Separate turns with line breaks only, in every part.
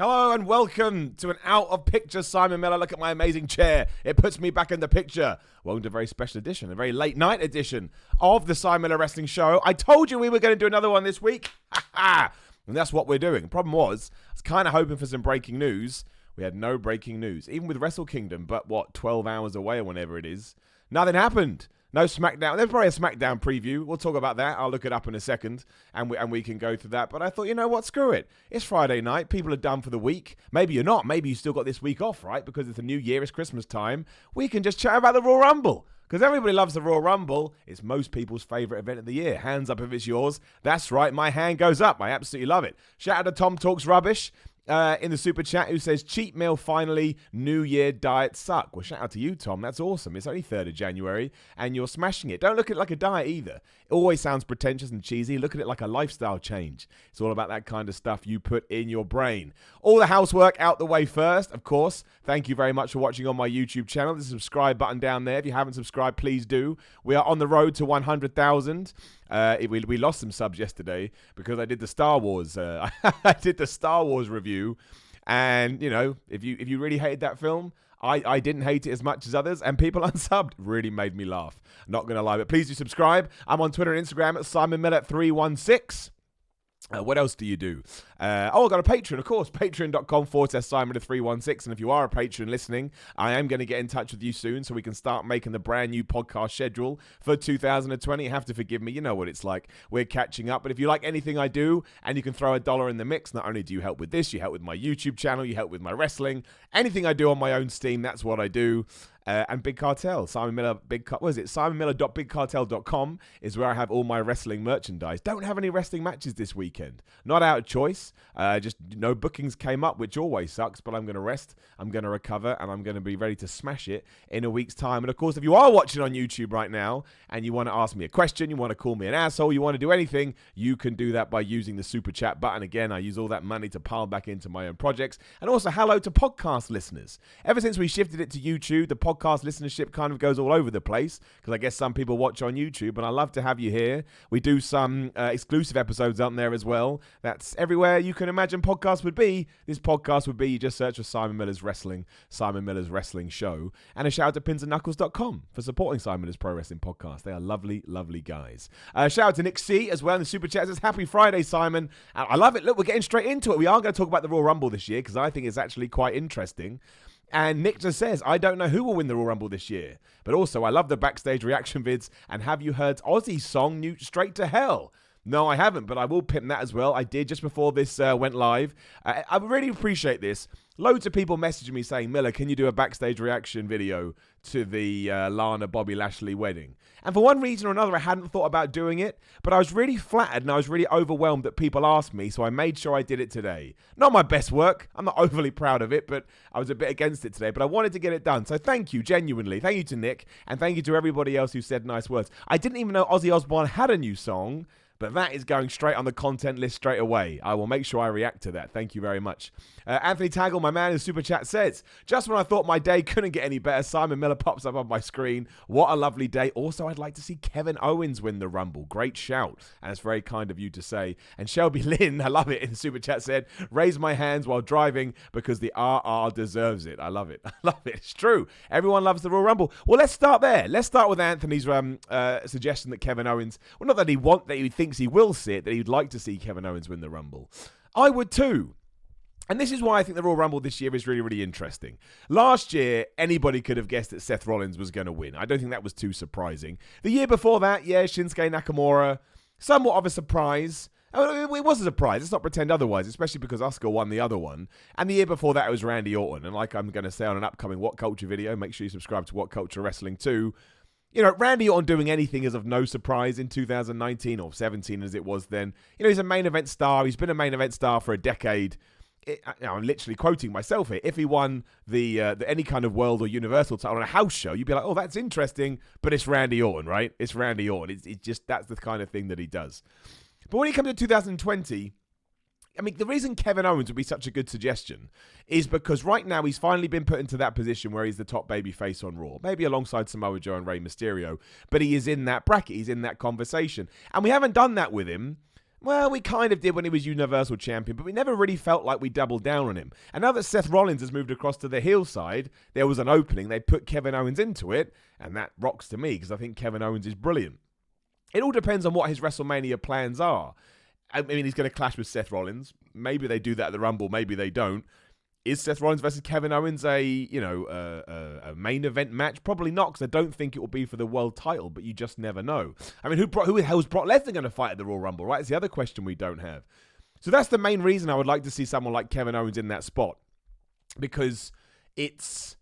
Hello and welcome to an out-of-picture Simon Miller. Look at my amazing chair. It puts me back in the picture. Welcome to a very special edition, a very late-night edition of the Simon Miller Wrestling Show. I told you we were going to do another one this week. And that's what we're doing. The problem was, I was kind of hoping for some breaking news. We had no breaking news. Even with Wrestle Kingdom, but 12 hours away or whenever it is, nothing happened. No SmackDown. There's probably a SmackDown preview. We'll talk about that. I'll look it up in a second, and we can go through that. But I thought, you know what? Screw it. It's Friday night. People are done for the week. Maybe you're not. Maybe you still got this week off, right? Because it's a new year. It's Christmas time. We can just chat about the Royal Rumble. Because everybody loves the Royal Rumble. It's most people's favourite event of the year. Hands up if it's yours. That's right. My hand goes up. I absolutely love it. Shout out to Tom Talks Rubbish. In the super chat, who says, cheat meal finally, New Year diet suck. Well, shout out to you, Tom. That's awesome. It's only 3rd of January, and you're smashing it. Don't look at it like a diet either. It always sounds pretentious and cheesy. Look at it like a lifestyle change. It's all about that kind of stuff you put in your brain. All the housework out the way first, of course. Thank you very much for watching on my YouTube channel. There's a subscribe button down there. If you haven't subscribed, please do. We are on the road to 100,000. We lost some subs yesterday because I did the Star Wars. I did the Star Wars review, and you know, if you really hated that film, I didn't hate it as much as others, and people unsubbed really made me laugh. Not gonna lie, but please do subscribe. I'm on Twitter and Instagram at SimonMiller316. What else do you do? I've got a Patreon, of course. Patreon.com/SimonMiller316. And if you are a patron listening, I am going to get in touch with you soon so we can start making the brand new podcast schedule for 2020. You have to forgive me. You know what it's like. We're catching up. But if you like anything I do and you can throw $1 in the mix, not only do you help with this, you help with my YouTube channel, you help with my wrestling. Anything I do on my own Steam, that's what I do. And Big Cartel, Simon Miller, SimonMiller.BigCartel.com is where I have all my wrestling merchandise. Don't have any wrestling matches this weekend. Not out of choice. Just no bookings came up, which always sucks, but I'm going to rest. I'm going to recover, and I'm going to be ready to smash it in a week's time. And of course, if you are watching on YouTube right now and you want to ask me a question, you want to call me an asshole, you want to do anything, you can do that by using the super chat button. Again, I use all that money to pile back into my own projects. And also, hello to podcast listeners. Ever since we shifted it to YouTube, the podcast listenership kind of goes all over the place because I guess some people watch on YouTube, and I love to have you here. We do some exclusive episodes up there as well. That's everywhere you can imagine podcasts would be. This podcast would be, you just search for Simon Miller's Wrestling Show. And a shout out to pinsanduckles.com for supporting Simon Miller's Pro Wrestling Podcast. They are lovely, lovely guys. Shout out to Nick C as well in the super chat. Says, happy Friday, Simon. I love it. Look, we're getting straight into it. We are going to talk about the Royal Rumble this year because I think it's actually quite interesting. And Nick just says, I don't know who will win the Royal Rumble this year. But also, I love the backstage reaction vids. And have you heard Ozzy's song, Straight to Hell? No, I haven't, but I will pimp that as well. I did just before this went live. I really appreciate this. Loads of people messaging me saying, Miller, can you do a backstage reaction video to the Lana Bobby Lashley wedding? And for one reason or another, I hadn't thought about doing it, but I was really flattered and I was really overwhelmed that people asked me, so I made sure I did it today. Not my best work. I'm not overly proud of it, but I was a bit against it today, but I wanted to get it done. So thank you, genuinely. Thank you to Nick, and thank you to everybody else who said nice words. I didn't even know Ozzy Osbourne had a new song, but that is going straight on the content list straight away. I will make sure I react to that. Thank you very much. Anthony Taggle, my man in the super chat, says, just when I thought my day couldn't get any better, Simon Miller pops up on my screen. What a lovely day. Also, I'd like to see Kevin Owens win the Rumble. Great shout. And it's very kind of you to say. And Shelby Lynn, I love it, in the super chat said, raise my hands while driving because the RR deserves it. I love it. I love it. It's true. Everyone loves the Royal Rumble. Well, let's start there. Let's start with Anthony's suggestion that Kevin Owens, well, not that he thinks he will see it, that he'd like to see Kevin Owens win the Rumble. I would too. And this is why I think the Royal Rumble this year is really, really interesting. Last year, anybody could have guessed that Seth Rollins was going to win. I don't think that was too surprising. The year before that, yeah, Shinsuke Nakamura, somewhat of a surprise. It was a surprise. Let's not pretend otherwise, especially because Asuka won the other one. And the year before that, it was Randy Orton. And like I'm going to say on an upcoming What Culture video, make sure you subscribe to What Culture Wrestling too. You know, Randy Orton doing anything is of no surprise in 2019 or 17 as it was then. You know, he's a main event star. He's been a main event star for a decade. I'm literally quoting myself here. If he won the any kind of world or universal title on a house show, you'd be like, oh, that's interesting, but it's Randy Orton, right? It's Randy Orton. It's just, that's the kind of thing that he does. But when he comes to 2020, I mean, the reason Kevin Owens would be such a good suggestion is because right now he's finally been put into that position where he's the top babyface on Raw, maybe alongside Samoa Joe and Rey Mysterio, but he is in that bracket. He's in that conversation. And we haven't done that with him Well, we kind of did when he was Universal Champion, but we never really felt like we doubled down on him. And now that Seth Rollins has moved across to the heel side, there was an opening. They put Kevin Owens into it, and that rocks to me because I think Kevin Owens is brilliant. It all depends on what his WrestleMania plans are. I mean, he's going to clash with Seth Rollins. Maybe they do that at the Rumble. Maybe they don't. Is Seth Rollins versus Kevin Owens a main event match? Probably not, because I don't think it will be for the world title, but you just never know. I mean, who the hell is Brock Lesnar going to fight at the Royal Rumble, right? It's the other question we don't have. So that's the main reason I would like to see someone like Kevin Owens in that spot, because it's,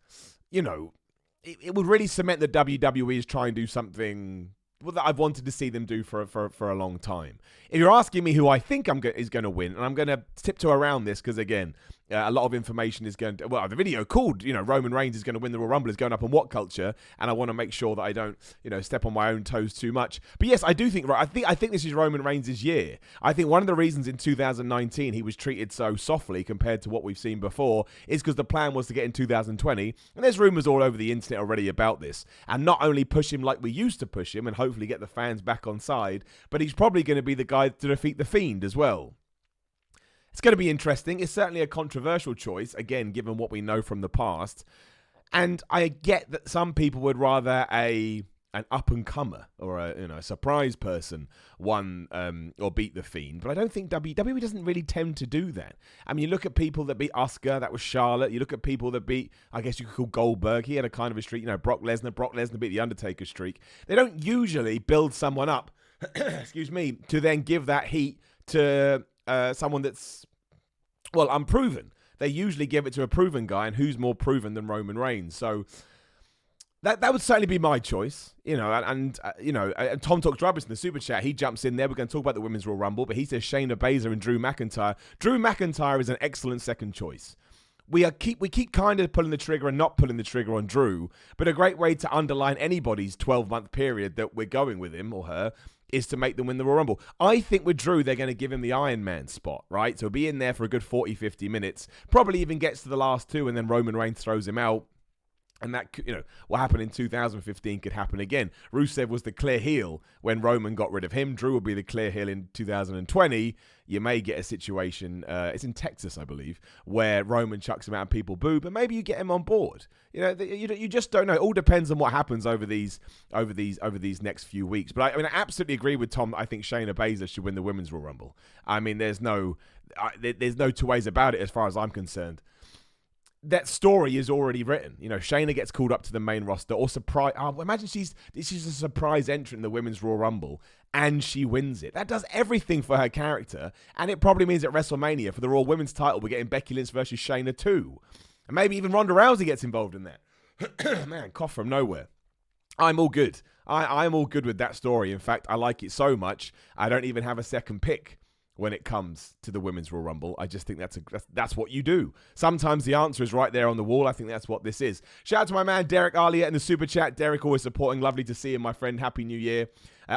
it would really cement that WWE is trying to do something that I've wanted to see them do for a long time. If you're asking me who I think is going to win, and I'm going to tiptoe around this because, again, a lot of information is going to... Well, the video called, Roman Reigns is going to win the Royal Rumble is going up on What Culture, and I want to make sure that I don't, step on my own toes too much. But yes, I do think... Right, I think this is Roman Reigns' year. I think one of the reasons in 2019 he was treated so softly compared to what we've seen before is because the plan was to get in 2020, and there's rumours all over the internet already about this, and not only push him like we used to push him and hopefully get the fans back on side, but he's probably going to be the guy to defeat The Fiend as well. It's going to be interesting. It's certainly a controversial choice, again, given what we know from the past. And I get that some people would rather an up-and-comer or a surprise person or beat The Fiend. But I don't think WWE doesn't really tend to do that. I mean, you look at people that beat Asuka, that was Charlotte. You look at people that beat, I guess you could call Goldberg. He had a kind of a streak. Brock Lesnar. Brock Lesnar beat The Undertaker streak. They don't usually build someone up, excuse me, to then give that heat to someone that's, unproven. They usually give it to a proven guy, and who's more proven than Roman Reigns? So that would certainly be my choice, and Tom Talks Rubbish in the Super Chat, he jumps in there. We're going to talk about the Women's Royal Rumble, but he says Shayna Baszler and Drew McIntyre. Drew McIntyre is an excellent second choice. We keep kind of pulling the trigger and not pulling the trigger on Drew, but a great way to underline anybody's 12-month period that we're going with him or her is to make them win the Royal Rumble. I think with Drew, they're going to give him the Iron Man spot, right? So he'll be in there for a good 40, 50 minutes, probably even gets to the last two, and then Roman Reigns throws him out. And that, what happened in 2015 could happen again. Rusev was the clear heel when Roman got rid of him. Drew will be the clear heel in 2020. You may get a situation, it's in Texas, I believe, where Roman chucks him out and people boo, but maybe you get him on board. You just don't know. It all depends on what happens over these next few weeks. But I absolutely agree with Tom. I think Shayna Baszler should win the Women's Royal Rumble. I mean, there's no two ways about it as far as I'm concerned. That story is already written. Shayna gets called up to the main roster or surprise. Imagine she's a surprise entrant in the Women's Royal Rumble and she wins it. That does everything for her character, and it probably means at WrestleMania for the Raw Women's title we're getting Becky Lynch versus Shayna too, and maybe even Ronda Rousey gets involved in that. Man, cough from nowhere. I'm all good. I'm all good with that story. In fact, I like it so much I don't even have a second pick when it comes to the Women's Royal Rumble. I just think that's what you do. Sometimes the answer is right there on the wall. I think that's what this is. Shout out to my man Derek Arlier in the Super Chat. Derek always supporting. Lovely to see him, my friend. Happy New Year.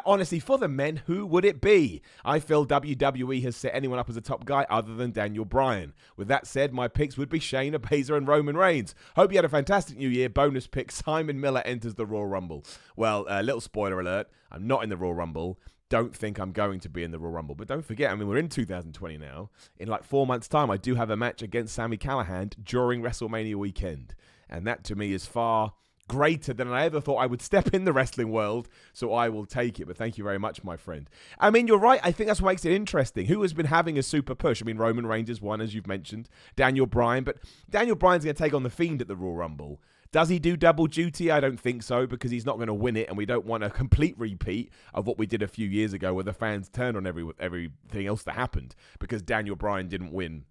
Honestly, for the men, who would it be? I feel WWE has set anyone up as a top guy other than Daniel Bryan. With that said, my picks would be Shayna Baszler and Roman Reigns. Hope you had a fantastic New Year. Bonus pick, Simon Miller enters the Royal Rumble. Well, little spoiler alert, I'm not in the Royal Rumble. Don't think I'm going to be in the Royal Rumble. But don't forget, we're in 2020 now. In like 4 months' time, I do have a match against Sami Callihan during WrestleMania weekend. And that, to me, is far greater than I ever thought I would step in the wrestling world. So I will take it. But thank you very much, my friend. You're right. I think that's what makes it interesting. Who has been having a super push? Roman Reigns is one, as you've mentioned. Daniel Bryan. But Daniel Bryan's going to take on The Fiend at the Royal Rumble. Does he do double duty? I don't think so, because he's not going to win it, and we don't want a complete repeat of what we did a few years ago where the fans turned on everything else that happened because Daniel Bryan didn't win.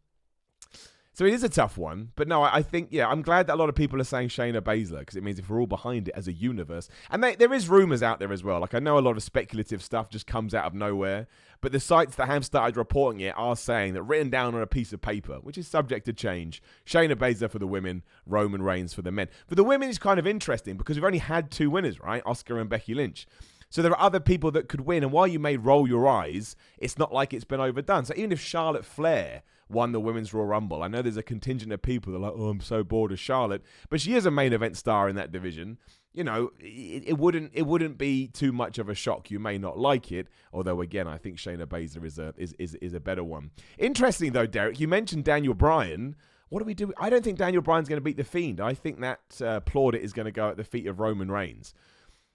So it is a tough one. But no, I think, I'm glad that a lot of people are saying Shayna Baszler, because it means if we're all behind it as a universe. And there is rumours out there as well. Like, I know a lot of speculative stuff just comes out of nowhere. But the sites that have started reporting it are saying that written down on a piece of paper, which is subject to change, Shayna Baszler for the women, Roman Reigns for the men. For the women, it's kind of interesting because we've only had two winners, right? Asuka and Becky Lynch. So there are other people that could win. And while you may roll your eyes, it's not like it's been overdone. So even if Charlotte Flair won the Women's Royal Rumble, I know there's a contingent of people that are like, oh, I'm so bored of Charlotte. But she is a main event star in that division. it wouldn't be too much of a shock. You may not like it, although again, I think Shayna Baszler is a better one. Interesting though, Derek, you mentioned Daniel Bryan. What do we do? I don't think Daniel Bryan's going to beat The Fiend. I think that plaudit is going to go at the feet of Roman Reigns.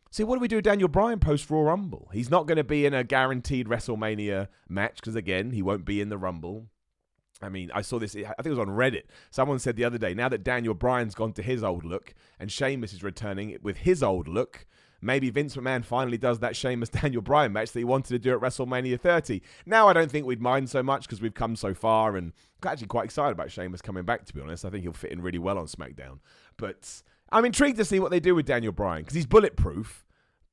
See, what do we do with Daniel Bryan post Royal Rumble? He's not going to be in a guaranteed WrestleMania match because, again, he won't be in the Rumble. I mean, I saw this, I think it was on Reddit. Someone said the other day, now that Daniel Bryan's gone to his old look and Sheamus is returning with his old look, maybe Vince McMahon finally does that Sheamus-Daniel Bryan match that he wanted to do at WrestleMania 30. Now I don't think we'd mind so much because we've come so far, and I'm actually quite excited about Sheamus coming back, to be honest. I think he'll fit in really well on SmackDown. But I'm intrigued to see what they do with Daniel Bryan because he's bulletproof,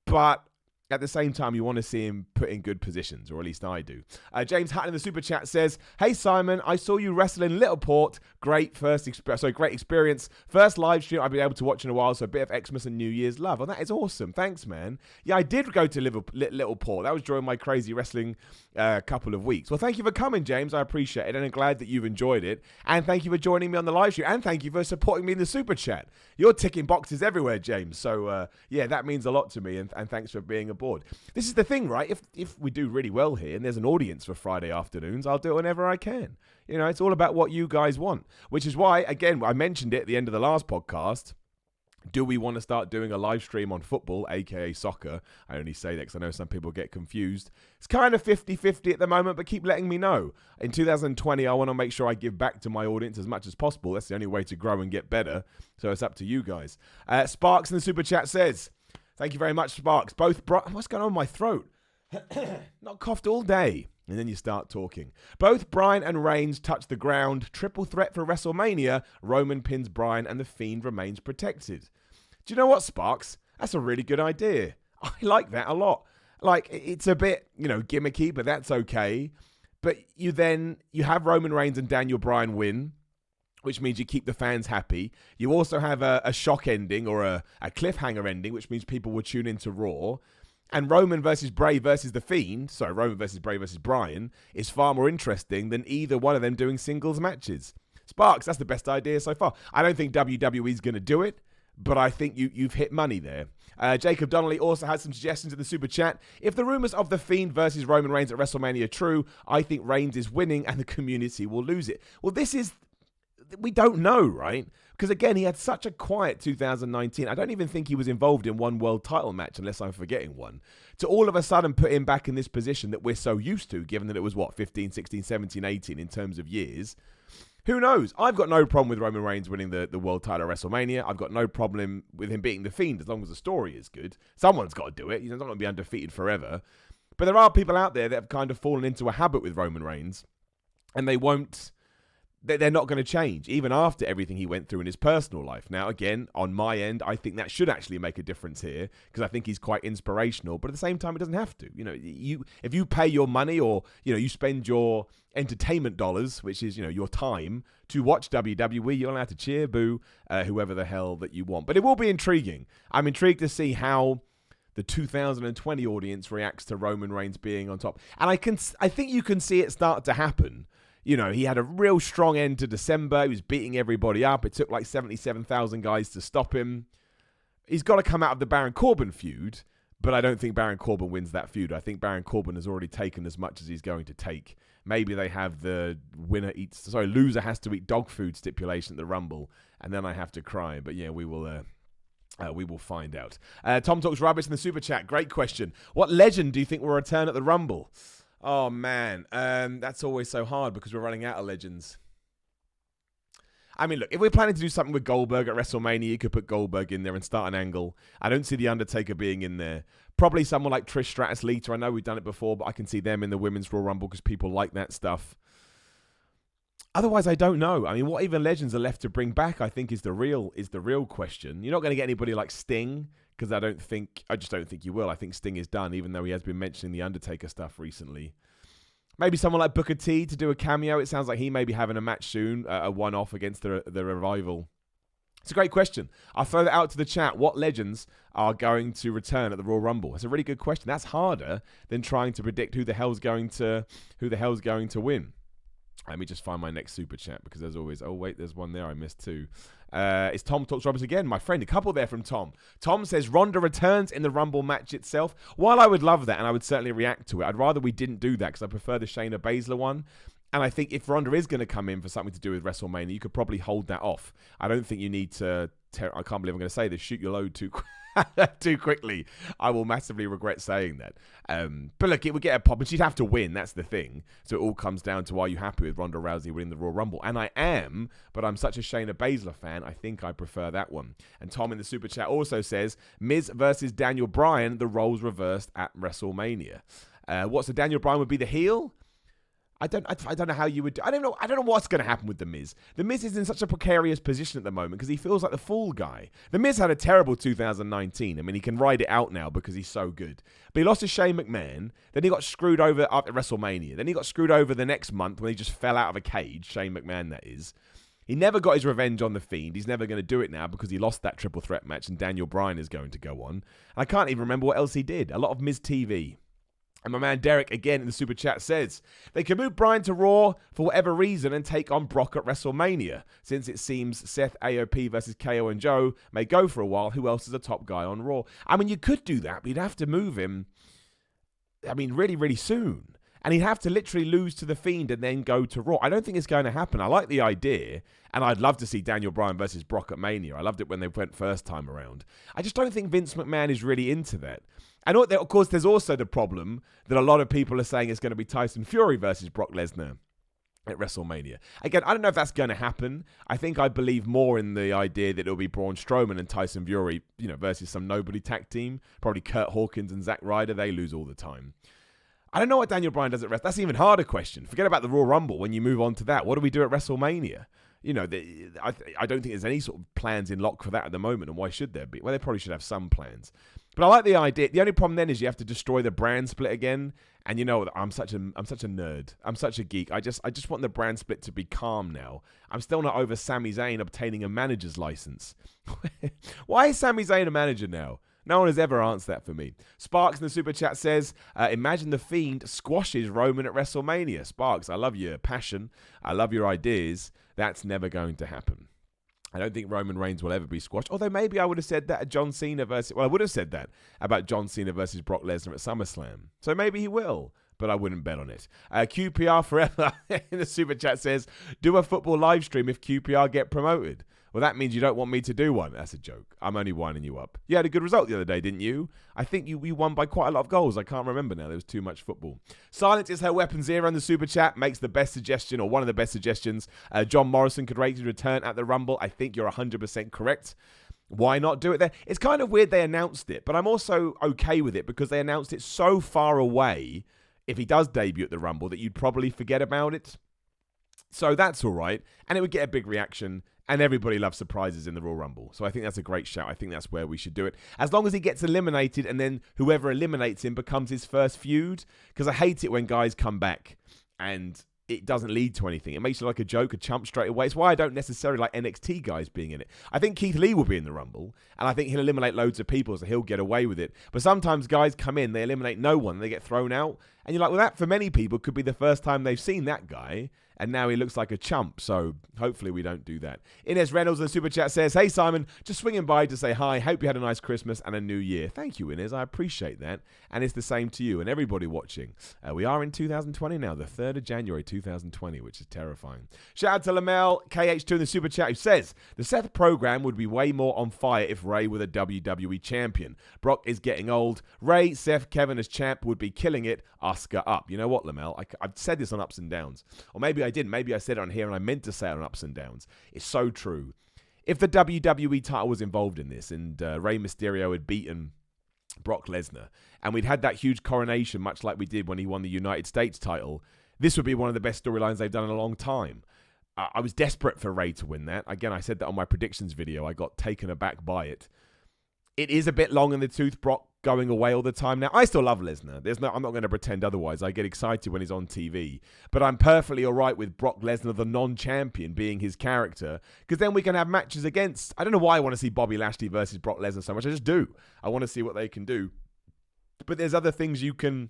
but at the same time, you want to see him put in good positions, or at least I do. James Hatton in the Super Chat says, "Hey Simon, I saw you wrestle in Littleport. Great experience. First live stream I've been able to watch in a while, so a bit of Xmas and New Year's love." Well, that is awesome. Thanks, man. Yeah, I did go to Littleport. That was during my crazy wrestling couple of weeks. Well, thank you for coming, James. I appreciate it, and I'm glad that you've enjoyed it. And thank you for joining me on the live stream, and thank you for supporting me in the Super Chat. You're ticking boxes everywhere, James. So, yeah, that means a lot to me, and thanks for being aboard. This is the thing, right? If we do really well here and there's an audience for Friday afternoons, I'll do it whenever I can. It's all about what you guys want, which is why, again, I mentioned it at the end of the last podcast. Do we want to start doing a live stream on football, aka soccer? I only say that because I know some people get confused. It's kind of 50-50 at the moment, but keep letting me know. In 2020, I want to make sure I give back to my audience as much as possible. That's the only way to grow and get better. So it's up to you guys. Sparks in the Super Chat says, "Thank you very much, Sparks. What's going on with my throat? Not coughed all day." And then you start talking. "Both Bryan and Reigns touch the ground. Triple threat for WrestleMania. Roman pins Bryan and The Fiend remains protected." Do you know what, Sparks? That's a really good idea. I like that a lot. Like, it's a bit, gimmicky, but that's okay. But you have Roman Reigns and Daniel Bryan win, which means you keep the fans happy. You also have a shock ending or a cliffhanger ending, which means people will tune into Raw. And Roman versus Bray versus The Fiend, Roman versus Bray versus Bryan, is far more interesting than either one of them doing singles matches. Sparks, that's the best idea so far. I don't think WWE's going to do it, but I think you've hit money there. Jacob Donnelly also had some suggestions in the Super Chat. "If the rumors of The Fiend versus Roman Reigns at WrestleMania are true, I think Reigns is winning and the community will lose it." Well, we don't know, right? Because again, he had such a quiet 2019. I don't even think he was involved in one world title match, unless I'm forgetting one. To all of a sudden put him back in this position that we're so used to, given that it was, 15, 16, 17, 18 in terms of years. Who knows? I've got no problem with Roman Reigns winning the world title at WrestleMania. I've got no problem with him beating The Fiend as long as the story is good. Someone's got to do it. He's not going to be undefeated forever. But there are people out there that have kind of fallen into a habit with Roman Reigns, and they're not going to change, even after everything he went through in his personal life. Now, again, on my end, I think that should actually make a difference here, because I think he's quite inspirational, but at the same time, it doesn't have to. If you pay your money or, you spend your entertainment dollars, which is, your time, to watch WWE, you're allowed to cheer, boo, whoever the hell that you want. But it will be intriguing. I'm intrigued to see how the 2020 audience reacts to Roman Reigns being on top. And I think you can see it start to happen. He had a real strong end to December. He was beating everybody up. It took like 77,000 guys to stop him. He's got to come out of the Baron Corbin feud, but I don't think Baron Corbin wins that feud. I think Baron Corbin has already taken as much as he's going to take. Maybe they have the loser has to eat dog food stipulation at the Rumble, and then I have to cry. But yeah, we will find out. Tom Talks Rubbish in the Super Chat. Great question. What legend do you think will return at the Rumble? Oh, man, that's always so hard because we're running out of legends. I mean, look, if we're planning to do something with Goldberg at WrestleMania, you could put Goldberg in there and start an angle. I don't see The Undertaker being in there. Probably someone like Trish Stratus Lita. I know we've done it before, but I can see them in the Women's Royal Rumble because people like that stuff. Otherwise, I don't know. I mean, what even legends are left to bring back, I think, is the real question. You're not going to get anybody like Sting, because I just don't think you will. I think Sting is done, even though he has been mentioning the Undertaker stuff recently. Maybe someone like Booker T to do a cameo. It sounds like he may be having a match soon, a one-off against the Revival. It's a great question. I'll throw that out to the chat. What legends are going to return at the Royal Rumble? It's a really good question. That's harder than trying to predict who the hell's going to win. Let me just find my next super chat because there's always... Oh, wait, there's one there I missed too. It's Tom Talks Roberts again, my friend. A couple there from Tom. Tom says, Ronda returns in the Rumble match itself. While I would love that, and I would certainly react to it, I'd rather we didn't do that because I prefer the Shayna Baszler one. And I think if Ronda is going to come in for something to do with WrestleMania, you could probably hold that off. I don't think you need to... I can't believe I'm going to say this. Shoot your load too quickly. I will massively regret saying that. But look, it would get a pop, and she'd have to win. That's the thing. So it all comes down to, are you happy with Ronda Rousey winning the Royal Rumble? And I am, but I'm such a Shayna Baszler fan. I think I prefer that one. And Tom in the super chat also says, Miz versus Daniel Bryan, the roles reversed at WrestleMania. What's the Daniel Bryan would be the heel? I don't know how you would do. I don't know what's going to happen with The Miz. The Miz is in such a precarious position at the moment because he feels like the fall guy. The Miz had a terrible 2019. I mean, he can ride it out now because he's so good. But he lost to Shane McMahon. Then he got screwed over after WrestleMania. Then he got screwed over the next month when he just fell out of a cage. Shane McMahon, that is. He never got his revenge on The Fiend. He's never going to do it now because he lost that triple threat match and Daniel Bryan is going to go on. And I can't even remember what else he did. A lot of Miz TV. And my man Derek, again in the super chat, says, they can move Bryan to Raw for whatever reason and take on Brock at WrestleMania. Since it seems Seth, AOP versus KO and Joe may go for a while, who else is a top guy on Raw? I mean, you could do that, but you'd have to move him, really, really soon. And he'd have to literally lose to The Fiend and then go to Raw. I don't think it's going to happen. I like the idea, and I'd love to see Daniel Bryan versus Brock at Mania. I loved it when they went first time around. I just don't think Vince McMahon is really into that. And of course, there's also the problem that a lot of people are saying it's going to be Tyson Fury versus Brock Lesnar at WrestleMania. Again, I don't know if that's going to happen. I think I believe more in the idea that it'll be Braun Strowman and Tyson Fury, versus some nobody tag team. Probably Kurt Hawkins and Zack Ryder. They lose all the time. I don't know what Daniel Bryan does at WrestleMania. That's an even harder question. Forget about the Royal Rumble when you move on to that. What do we do at WrestleMania? I don't think there's any sort of plans in lock for that at the moment, and why should there be? Well, they probably should have some plans. But I like the idea. The only problem then is you have to destroy the brand split again. And I'm such a nerd. I'm such a geek. I just want the brand split to be calm now. I'm still not over Sami Zayn obtaining a manager's license. Why is Sami Zayn a manager now? No one has ever answered that for me. Sparks in the super chat says, imagine The Fiend squashes Roman at WrestleMania. Sparks, I love your passion. I love your ideas. That's never going to happen. I don't think Roman Reigns will ever be squashed. Although maybe I would have said that at John Cena versus... Well, I would have said that about John Cena versus Brock Lesnar at SummerSlam. So maybe he will, but I wouldn't bet on it. QPR Forever in the super chat says, do a football live stream if QPR get promoted. Well, that means you don't want me to do one. That's a joke. I'm only winding you up. You had a good result the other day, didn't you? I think you won by quite a lot of goals. I can't remember now. There was too much football. Silence is her weapon. Zero in the super chat makes the best suggestion, or one of the best suggestions. John Morrison could rate his return at the Rumble. I think you're 100% correct. Why not do it there? It's kind of weird they announced it, but I'm also okay with it because they announced it so far away, if he does debut at the Rumble, that you'd probably forget about it. So that's all right. And it would get a big reaction. And everybody loves surprises in the Royal Rumble. So I think that's a great shout. I think that's where we should do it. As long as he gets eliminated and then whoever eliminates him becomes his first feud. Because I hate it when guys come back and it doesn't lead to anything. It makes you like a joke, a chump straight away. It's why I don't necessarily like NXT guys being in it. I think Keith Lee will be in the Rumble. And I think he'll eliminate loads of people, so he'll get away with it. But sometimes guys come in, they eliminate no one, they get thrown out. And you're like, well, that for many people could be the first time they've seen that guy. And now he looks like a chump, so hopefully we don't do that. Ines Reynolds in the Super Chat says, hey, Simon, just swinging by to say hi. Hope you had a nice Christmas and a new year. Thank you, Ines. I appreciate that. And it's the same to you and everybody watching. We are in 2020 now, the 3rd of January 2020, which is terrifying. Shout out to Lamel, KH2 in the Super Chat, who says, the Seth program would be way more on fire if Ray were the WWE champion. Brock is getting old. Ray, Seth, Kevin as champ would be killing it. Oscar up. You know what, Lamel? I've said this on Ups and Downs. Or maybe I didn't. Maybe I said it on here and I meant to say it on Ups and Downs. It's so true. If the WWE title was involved in this and Rey Mysterio had beaten Brock Lesnar and we'd had that huge coronation, much like we did when he won the United States title, this would be one of the best storylines they've done in a long time. I was desperate for Rey to win that. Again, I said that on my predictions video. I got taken aback by it. It is a bit long in the tooth, Brock going away all the time now. I still love Lesnar. I'm not going to pretend otherwise. I get excited when he's on TV. But I'm perfectly all right with Brock Lesnar, the non-champion, being his character. Because then we can have matches against... I don't know why I want to see Bobby Lashley versus Brock Lesnar so much. I just do. I want to see what they can do. But there's other things you can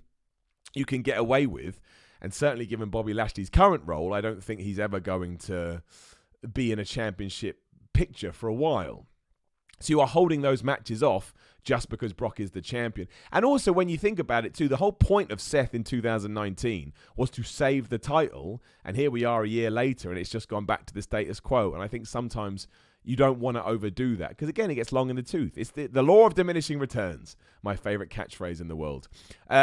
get away with. And certainly given Bobby Lashley's current role, I don't think he's ever going to be in a championship picture for a while. So you are holding those matches off just because Brock is the champion. And also, when you think about it too, the whole point of Seth in 2019 was to save the title. And here we are a year later, and it's just gone back to the status quo. And I think sometimes you don't want to overdo that because, again, it gets long in the tooth. It's the law of diminishing returns, my favorite catchphrase in the world.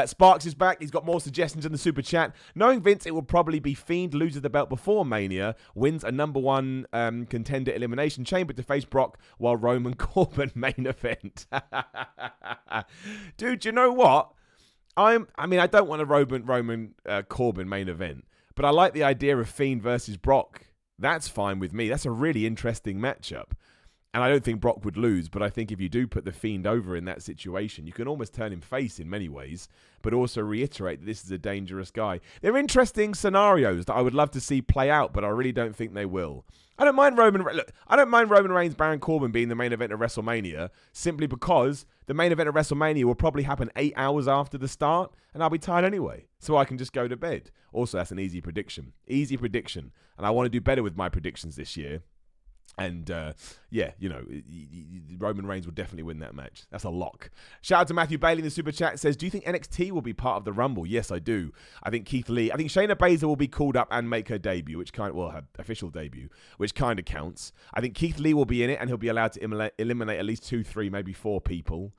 Sparks is back. He's got more suggestions in the super chat. Knowing Vince, it will probably be Fiend loses the belt before Mania, wins a number one contender elimination chamber to face Brock while Roman Corbin main event. Dude, you know what? I don't want a Roman Corbin main event, but I like the idea of Fiend versus Brock. That's fine with me. That's a really interesting matchup. And I don't think Brock would lose, but I think if you do put the Fiend over in that situation, you can almost turn him face in many ways, but also reiterate that this is a dangerous guy. They're interesting scenarios that I would love to see play out, but I really don't think they will. I don't mind Roman Reigns, Baron Corbin being the main event of WrestleMania, simply because the main event of WrestleMania will probably happen 8 hours after the start, and I'll be tired anyway, so I can just go to bed. Also, that's an easy prediction. And I want to do better with my predictions this year. And, Roman Reigns will definitely win that match. That's a lock. Shout out to Matthew Bailey in the super chat. Says, do you think NXT will be part of the Rumble? Yes, I do. I think Shayna Baszler will be called up and make her debut, her official debut, which kind of counts. I think Keith Lee will be in it, and he'll be allowed to eliminate at least 2, 3, maybe 4 people.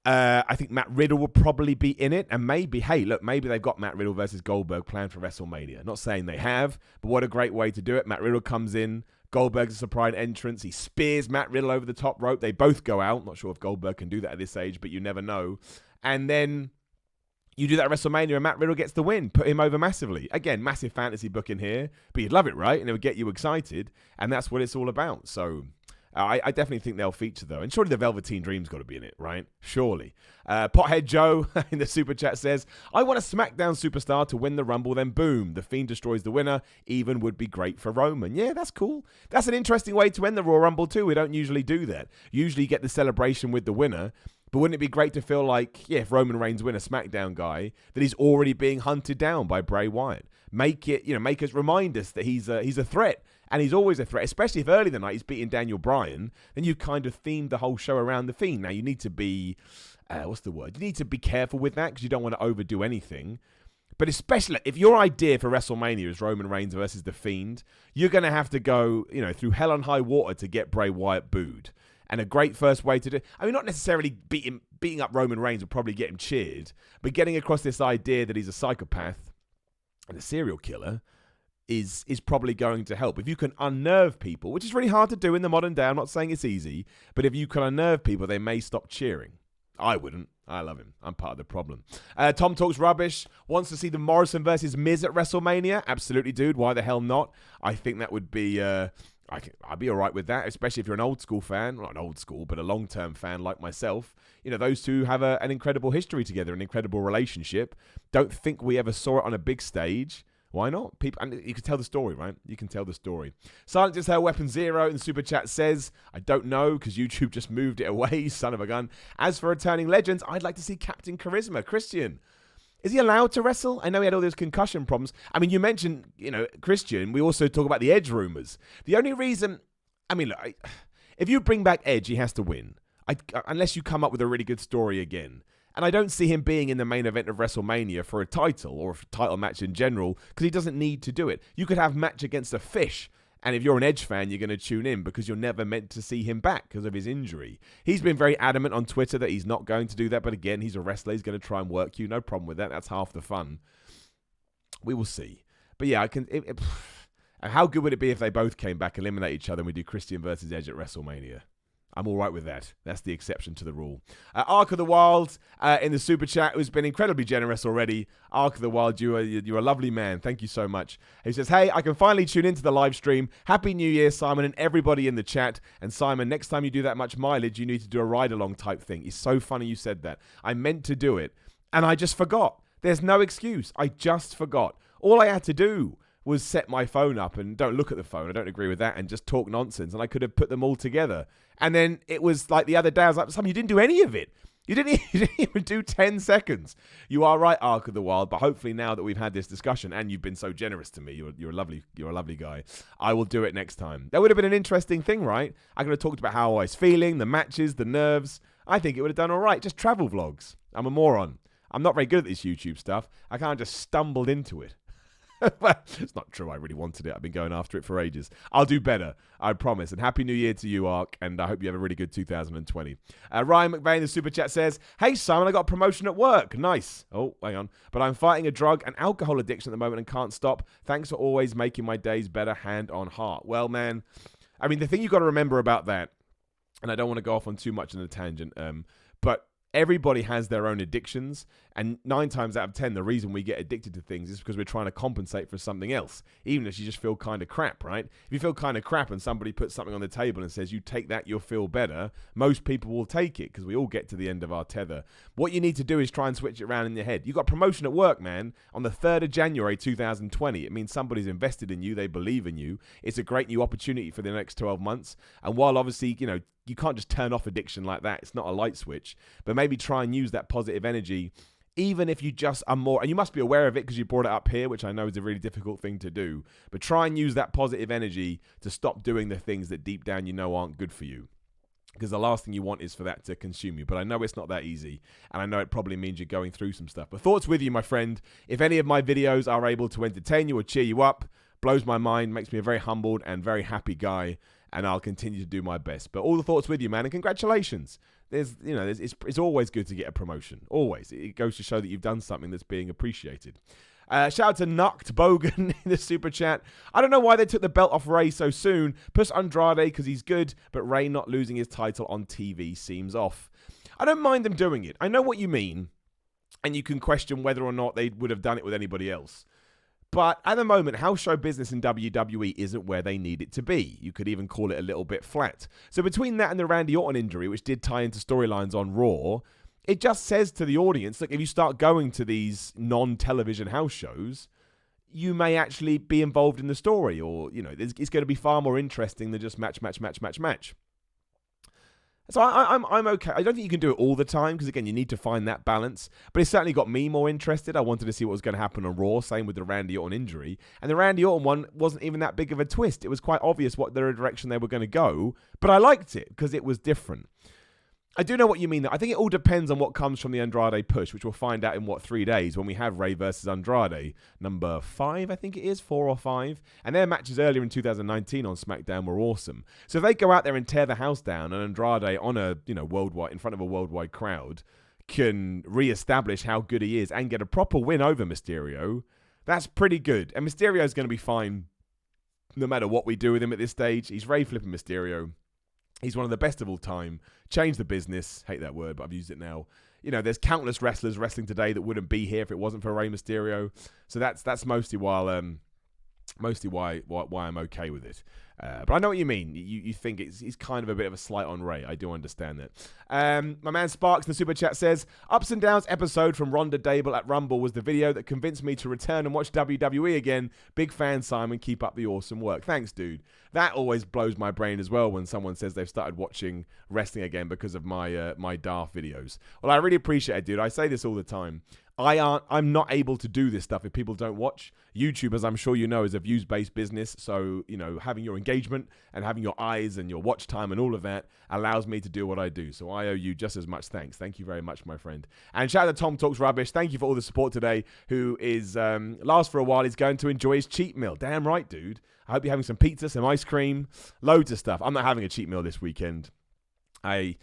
I think Matt Riddle will probably be in it, and maybe they've got Matt Riddle versus Goldberg planned for WrestleMania. Not saying they have, but what a great way to do it. Matt Riddle comes in, Goldberg's a surprise entrance, he spears Matt Riddle over the top rope, they both go out. Not sure if Goldberg can do that at this age, but you never know. And then you do that at WrestleMania and Matt Riddle gets the win, put him over massively. Again, massive fantasy booking here, but you'd love it, right? And it would get you excited, and that's what it's all about. So I definitely think they'll feature, though. And surely the Velveteen Dream's got to be in it, right? Surely. Pothead Joe in the super chat says, I want a SmackDown superstar to win the Rumble, then boom, the Fiend destroys the winner. Even would be great for Roman. Yeah, that's cool. That's an interesting way to end the Royal Rumble, too. We don't usually do that. Usually you get the celebration with the winner. But wouldn't it be great to feel like, if Roman Reigns win a SmackDown guy, that he's already being hunted down by Bray Wyatt? Make us remind us that he's a threat. And he's always a threat, especially if early in the night he's beating Daniel Bryan. Then you've kind of themed the whole show around the Fiend. Now, you need to be, You need to be careful with that because you don't want to overdo anything. But especially if your idea for WrestleMania is Roman Reigns versus the Fiend, you're going to have to go, through hell and high water to get Bray Wyatt booed. And a great first way to do it, not necessarily beating up Roman Reigns will probably get him cheered, but getting across this idea that he's a psychopath and a serial killer is probably going to help. If you can unnerve people, which is really hard to do in the modern day, I'm not saying it's easy, but if you can unnerve people, they may stop cheering. I wouldn't. I love him. I'm part of the problem. Tom Talks Rubbish wants to see the Morrison versus Miz at WrestleMania. Absolutely, dude. Why the hell not? I think that would be... I'd be all right with that, especially if you're an old school fan. Not an old school, but a long-term fan like myself. Those two have an incredible history together, an incredible relationship. Don't think we ever saw it on a big stage. Why not? People, and you can tell the story, right? You can tell the story. Silent is her Weapon Zero in the super chat says, I don't know because YouTube just moved it away, son of a gun. As for returning legends, I'd like to see Captain Charisma. Christian, is he allowed to wrestle? I know he had all those concussion problems. You mentioned, Christian. We also talk about the Edge rumors. The only reason, if you bring back Edge, he has to win. Unless you come up with a really good story again. And I don't see him being in the main event of WrestleMania for a title or a title match in general because he doesn't need to do it. You could have match against a fish. And if you're an Edge fan, you're going to tune in because you're never meant to see him back because of his injury. He's been very adamant on Twitter that he's not going to do that. But again, he's a wrestler. He's going to try and work you. No problem with that. That's half the fun. We will see. But yeah, how good would it be if they both came back, eliminate each other, and we do Christian versus Edge at WrestleMania? I'm all right with that. That's the exception to the rule. Ark of the Wild in the super chat, who's been incredibly generous already. Ark of the Wild, you're a lovely man. Thank you so much. He says, hey, I can finally tune into the live stream. Happy New Year, Simon, and everybody in the chat. And Simon, next time you do that much mileage, you need to do a ride-along type thing. It's so funny you said that. I meant to do it, and I just forgot. There's no excuse. I just forgot. All I had to do was set my phone up and don't look at the phone. I don't agree with that, and just talk nonsense. And I could have put them all together. And then it was like the other day, I was like, Simon, you didn't do any of it. You didn't even do 10 seconds. You are right, Ark of the Wild, but hopefully now that we've had this discussion and you've been so generous to me, you're a lovely guy, I will do it next time. That would have been an interesting thing, right? I could have talked about how I was feeling, the matches, the nerves. I think it would have done all right. Just travel vlogs. I'm a moron. I'm not very good at this YouTube stuff. I kind of just stumbled into it. Well, it's not true. I really wanted it. I've been going after it for ages. I'll do better. I promise. And Happy New Year to you, Ark. And I hope you have a really good 2020. Ryan McVeigh in the Super Chat says, hey, Simon, I got a promotion at work. Nice. Oh, hang on. But I'm fighting a drug and alcohol addiction at the moment and can't stop. Thanks for always making my days better, hand on heart. Well, man, I mean, the thing you got to remember about that, and I don't want to go off on too much in a tangent, but everybody has their own addictions, and 9 times out of 10, the reason we get addicted to things is because we're trying to compensate for something else, even if you just feel kind of crap, right? If you feel kind of crap and somebody puts something on the table and says, you take that, you'll feel better, most people will take it because we all get to the end of our tether. What you need to do is try and switch it around in your head. You got promotion at work, man, on the 3rd of January 2020. It means somebody's invested in you. They believe in you. It's a great new opportunity for the next 12 months. And while obviously, you can't just turn off addiction like that. It's not a light switch. But maybe try and use that positive energy, even if you just are more, and you must be aware of it because you brought it up here, which I know is a really difficult thing to do. But try and use that positive energy to stop doing the things that deep down you know aren't good for you. Because the last thing you want is for that to consume you. But I know it's not that easy. And I know it probably means you're going through some stuff. But thoughts with you, my friend. If any of my videos are able to entertain you or cheer you up, blows my mind, makes me a very humbled and very happy guy. And I'll continue to do my best. But all the thoughts with you, man, and congratulations. It's always good to get a promotion. Always. It goes to show that you've done something that's being appreciated. Shout out to Nucked Bogan in the super chat. I don't know why they took the belt off Ray so soon. Push Andrade because he's good, but Ray not losing his title on TV seems off. I don't mind them doing it. I know what you mean, and you can question whether or not they would have done it with anybody else. But at the moment, house show business in WWE isn't where they need it to be. You could even call it a little bit flat. So between that and the Randy Orton injury, which did tie into storylines on Raw, it just says to the audience, look, if you start going to these non-television house shows, you may actually be involved in the story. Or, it's going to be far more interesting than just match. So I'm okay. I don't think you can do it all the time because, again, you need to find that balance. But it certainly got me more interested. I wanted to see what was going to happen on Raw. Same with the Randy Orton injury. And the Randy Orton one wasn't even that big of a twist. It was quite obvious what direction they were going to go. But I liked it because it was different. I do know what you mean, though. I think it all depends on what comes from the Andrade push, which we'll find out in, 3 days when we have Ray versus Andrade. Number 5, I think it is, 4 or 5. And their matches earlier in 2019 on SmackDown were awesome. So if they go out there and tear the house down and Andrade on a, worldwide, in front of a worldwide crowd, can reestablish how good he is and get a proper win over Mysterio, that's pretty good. And Mysterio's going to be fine no matter what we do with him at this stage. He's Ray flipping Mysterio. He's one of the best of all time. Changed the business. Hate that word, but I've used it now. There's countless wrestlers wrestling today that wouldn't be here if it wasn't for Rey Mysterio. So that's mostly why I'm okay with it. But I know what you mean. You think it's kind of a bit of a slight on Ray. I do understand that. My man Sparks in the super chat says, Ups and Downs episode from Ronda Dable at Rumble was the video that convinced me to return and watch WWE again. Big fan, Simon. Keep up the awesome work. Thanks, dude. That always blows my brain as well when someone says they've started watching wrestling again because of my Darth videos. Well, I really appreciate it, dude. I say this all the time. I'm not able to do this stuff if people don't watch. YouTube, as I'm sure you know, is a views-based business. So, having your engagement and having your eyes and your watch time and all of that allows me to do what I do. So I owe you just as much thanks. Thank you very much, my friend. And shout out to Tom Talks Rubbish. Thank you for all the support today, who is, last for a while, is going to enjoy his cheat meal. Damn right, dude. I hope you're having some pizza, some ice cream, loads of stuff. I'm not having a cheat meal this weekend. I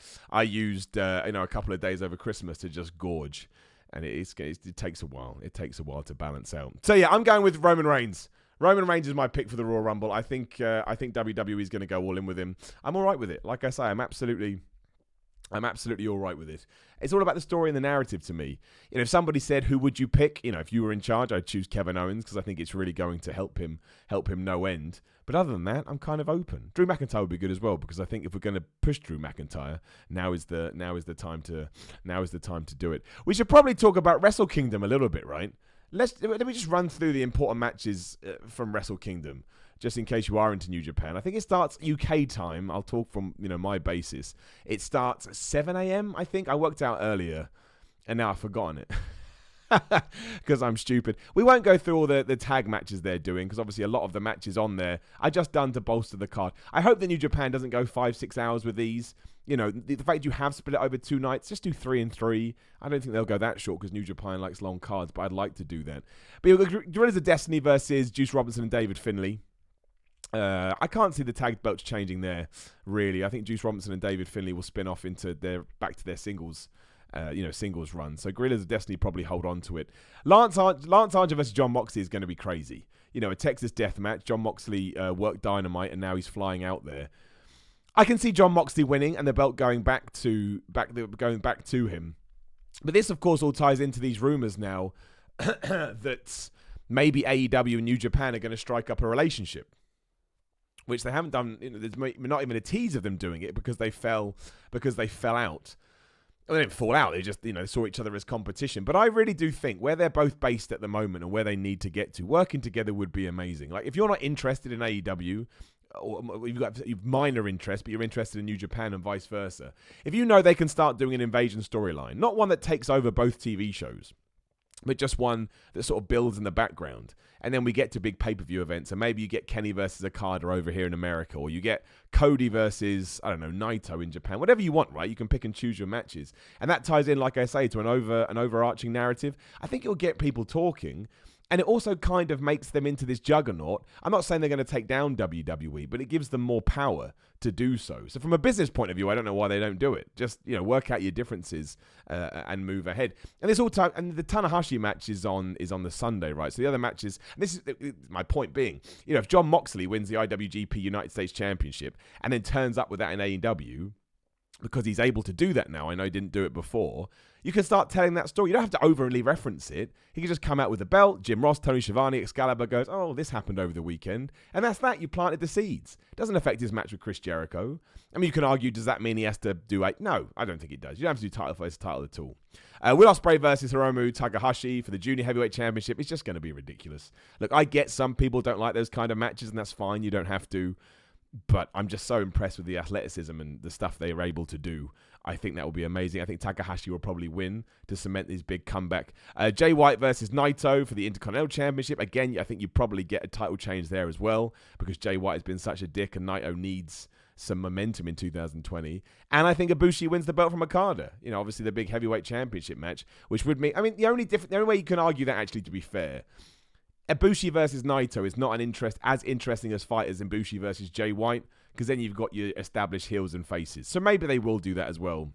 used, a couple of days over Christmas to just gorge. And it takes a while. It takes a while to balance out. So yeah, I'm going with Roman Reigns. Roman Reigns is my pick for the Royal Rumble. I think WWE is going to go all in with him. I'm all right with it. Like I say, I'm absolutely all right with it. It's all about the story and the narrative to me. If somebody said, who would you pick? If you were in charge, I'd choose Kevin Owens because I think it's really going to help him no end. But other than that, I'm kind of open. Drew McIntyre would be good as well because I think if we're going to push Drew McIntyre, now is the time to do it. We should probably talk about Wrestle Kingdom a little bit, right? Let me just run through the important matches from Wrestle Kingdom. just in case you are into New Japan. I think it starts UK time. I'll talk from, my basis. It starts at 7 a.m., I think. I worked out earlier, and now I've forgotten it. Because I'm stupid. We won't go through all the tag matches they're doing, because obviously a lot of the matches on there are just done to bolster the card. I hope that New Japan doesn't go 5-6 hours with these. The fact you have split it over 2 nights, just do 3 and 3. I don't think they'll go that short because New Japan likes long cards, but I'd like to do that. But you've got Guerrillas of Destiny versus Juice Robinson and David Finlay. I can't see the tag belts changing there, really. I think Juice Robinson and David Finlay will spin off into back to their singles. Singles run. So Guerrillas of Destiny probably hold on to it. Lance Archer versus Jon Moxley is going to be crazy. A Texas death match. Jon Moxley worked Dynamite, and now he's flying out there. I can see Jon Moxley winning and the belt going back to him. But this, of course, all ties into these rumors now that maybe AEW and New Japan are going to strike up a relationship, which they haven't done. There's not even a tease of them doing it because they fell out. Well, they didn't fall out. They just, saw each other as competition. But I really do think where they're both based at the moment and where they need to get to, working together would be amazing. Like, if you're not interested in AEW, or you've got minor interest, but you're interested in New Japan and vice versa, if you know they can start doing an invasion storyline, not one that takes over both TV shows, but just one that sort of builds in the background. And then we get to big pay-per-view events, and maybe you get Kenny versus Okada over here in America, or you get Cody versus, Naito in Japan. Whatever you want, right? You can pick and choose your matches. And that ties in, like I say, to an overarching narrative. I think it'll get people talking. And it also kind of makes them into this juggernaut. I'm not saying they're going to take down WWE, but it gives them more power to do so. So from a business point of view, I don't know why they don't do it. Just, work out your differences and move ahead. And this all time, and the Tanahashi match is on the Sunday, right? So the other matches, and this is my point being, if Jon Moxley wins the IWGP United States Championship and then turns up with that in AEW, because he's able to do that now, I know he didn't do it before, you can start telling that story. You don't have to overly reference it. He can just come out with the belt. Jim Ross, Tony Schiavone, Excalibur goes, oh, this happened over the weekend. And that's that. You planted the seeds. It doesn't affect his match with Chris Jericho. I mean, you can argue, does that mean he has to do it? No, I don't think it does. You don't have to do title versus title at all. Will Ospreay versus Hiromu Takahashi for the Junior Heavyweight Championship. It's just going to be ridiculous. Look, I get some people don't like those kind of matches, and that's fine. You don't have to. But I'm just so impressed with the athleticism and the stuff they were able to do. I think that will be amazing. I think Takahashi will probably win to cement his big comeback. Jay White versus Naito for the Intercontinental Championship. Again, I think you probably get a title change there as well, because Jay White has been such a dick and Naito needs some momentum in 2020. And I think Ibushi wins the belt from Okada. Obviously the big heavyweight championship match, which would mean, the only way you can argue that, actually, to be fair, Ibushi versus Naito is not as interesting as fight as Ibushi versus Jay White, because then you've got your established heels and faces. So maybe they will do that as well.